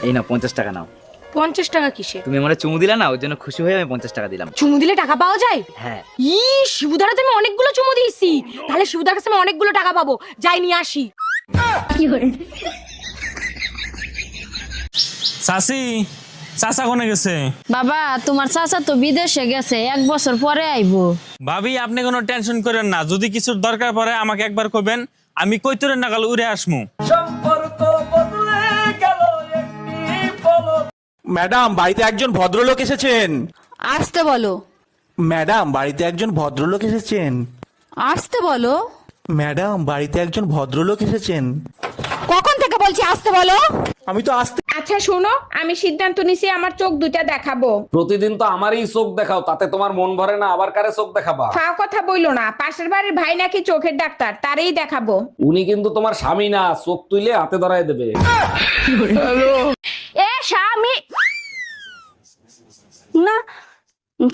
এই নাও 50 টাকা নাও। 50 টাকা কিসে? তুমি আমারে চুমু দিলা না, ওর জন্য খুশি হয়ে আমি 50 টাকা দিলাম। চুমু দিলে টাকা পাওয়া যায়? হ্যাঁ। শিবুদার তো আমি অনেকগুলো চুমু দিয়েছি, তাহলে শিবুদার কাছে আমি অনেকগুলো টাকা পাবো। যাই নিয়ে আসি। চাচি, চাচা কোনে গেছে? বাবা তোমার চাচা তো বিদেশে গেছে, 1 বছর পরে আইবো। ভাবি আপনি কোনো টেনশন করেন না, যদি কিছুর দরকার পড়ে আমাকে একবার কইবেন, আমি কৈতরের নাগাল উড়ে আসমু। ম্যাডাম, বাড়িতে একজন ভদ্রলোক এসেছেন। আসতে বলো। ম্যাডাম, বাড়িতে একজন ভদ্রলোক এসেছেন। আসতে বলো। ম্যাডাম, বাড়িতে একজন ভদ্রলোক এসেছেন। কখন থেকে বলছি আসতে বলো? আমি তো আসতে। আচ্ছা শোনো, আমি সিদ্ধান্ত নিছি আমার চোখ দুইটা দেখাবো। প্রতিদিন তো আমারই চোখ দেখাও, তাতে তোমার মন ভরে না, আবার কারে চোখ দেখাবা? ফাও কথা বইলো না, পাশের বাড়ির ভাই নাকি চোখের ডাক্তার, তারই দেখাবো। উনি কিন্তু তোমার স্বামী না, চোখ তুইলে হাতে ধরায় দেবে। এ স্বামী না,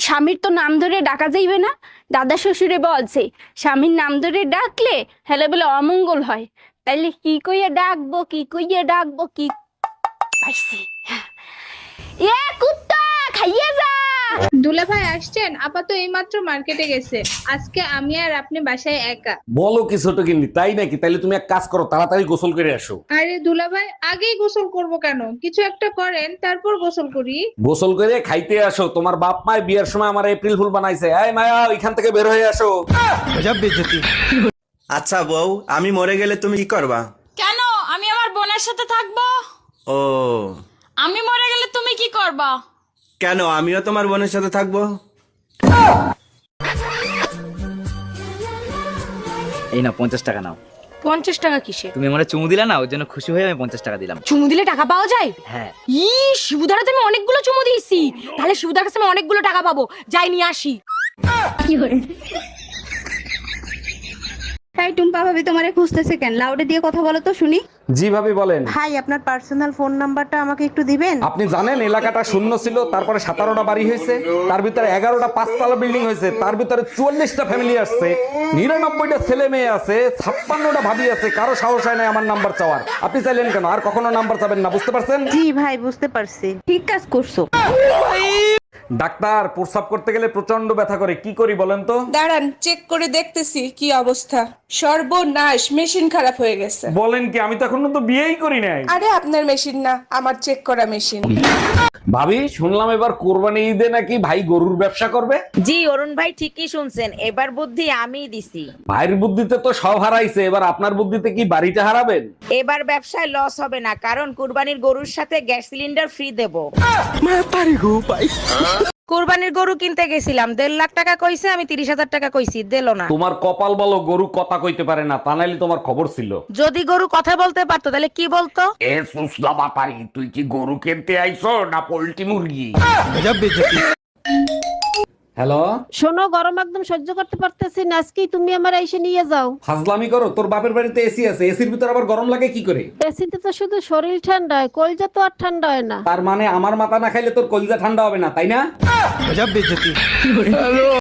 স্বামীর তো নাম ধরে ডাকা যাইবে না। দাদা শ্বশুরে বলছে স্বামীর নাম ধরে ডাকলে হেলে বলে অমঙ্গল হয়। তাইলে কি কইয়া ডাকবো, কি কইয়া ডাকবো, কি পাইছি। এ কুত্তা খাইয়ে যা। দুলা ভাই আসছেন? আপা তো এইমাত্র মার্কেটে গেছে, আজকে আমি আর আপনি বাসায় একা। বলো কি ছোট কিন্নি, তাই নাকি? তাইলে তুমি এক কাজ করো, তাড়াতাড়ি গোসল করে আসো। আরে দুলা ভাই, আগেই গোসল করব কেন? কিছু একটা করেন, তারপর গোসল করি। গোসল করে খাইতে আসো, তোমার বাপ মায়ের বিয়ের সময় আমার এপ্রিল ফুল বানাইছে। এই মায়া, এখান থেকে বের হয়ে আসো। আচ্ছা বউ, আমি মরে গেলে তুমি কি করবা? কেন? আমি আমার বোনের সাথে থাকবো। ও, আমি মরে গেলে তুমি কি করবা? কেন? আমিও তোমার বোনের সাথে থাকবো। এই নাও 50 টাকা নাও। 50 টাকা কিসে? তুমি আমারে চুমু দিলা না, ওর জন্য খুশি হয়ে আমি 50 টাকা দিলাম। চুমু দিলে টাকা পাওয়া যায়? হ্যাঁ। শিবুদার তো আমি অনেকগুলো চুমু দিয়েছি, তাহলে শিবুদার কাছে আমি অনেকগুলো টাকা পাবো। যাই নিয়ে আসি। তাই টুম্পা ভাবি তোমারে খুঁজতেছে কেন? লাউডে দিয়ে কথা বলো তো শুনি। জি ভাবি বলেন। ভাই, আপনার পার্সোনাল ফোন নাম্বারটা আমাকে একটু দিবেন? আপনি জানেন এলাকাটা শূন্য ছিল, তারপরে 17টা বাড়ি হয়েছে, তার ভিতরে 11টা 5তলা বিল্ডিং হয়েছে, তার ভিতরে 44টা ফ্যামিলি আসছে, 99টা ছেলে মেয়ে আছে, 56টা ভাবি আছে, কারো সাহস হয় না আমার নাম্বার চাওয়ার। আপনি চাইলেন কেন? আর কখনো নাম্বার চাবেন না, বুঝতে পারছেন? জি ভাই, বুঝতে পারছি, ঠিক কাজ করছো। ডাক্তার, প্রস্রাব করতে গেলে প্রচন্ড ব্যথা করে, কি করি বলেন তো? দাঁড়ান, চেক করে দেখতেছি কি অবস্থা। সর্বনাশ, মেশিন খারাপ হয়ে গেছে। বলেন কি? আমি তো এখনো তো বিয়েই করি নাই। আরে আপনার মেশিন না, আমার চেক করা মেশিন। ভাবি, শুনলাম এবার কোরবানি ঈদে নাকি ভাই গরুর ব্যবসা করবে। জি অরুণ ভাই, ঠিকই শুনছেন, এবার বুদ্ধি আমিই দিছি। ভাইয়ের বুদ্ধিতে তো সব হারাইছে, এবার আপনার বুদ্ধিতে কি বাড়িটা হারাবেন? এবার ব্যবসায় লস হবে না, কারণ কুরবানির গরুর সাথে গ্যাস সিলিন্ডার ফ্রি দেব। কুরবানির গরু কিনতে গেছিলাম, 1.5 লাখ টাকা কইছে, আমি 30,000 টাকা কইছি, দিল না। তোমার কপাল বলো গরু কথা কইতে পারে না, তা নাইলে তোমার খবর ছিল। যদি গরু কথা বলতে পারতো তাহলে কি বলতো? এ সুসলা বাপারি, তুই কি গরু কিনতে আইছো না পোল্ট্রি মুরগি? হ্যালো, শোনো, গরম একদম সহ্য করতে পারতেছি না, আজকেই তুমি আমার এসে নিয়ে যাও। ফাজলামি করো? তোর বাপের বাড়িতে এসি আছে, এসির ভিতর আবার গরম লাগে কি করে? এসিতে তো শুধু শরীর ঠান্ডা হয়, কলজা তো আর ঠান্ডা হয় না। তার মানে আমার মাথা না খাইলে তোর কলিজা ঠান্ডা হবে না, তাই না?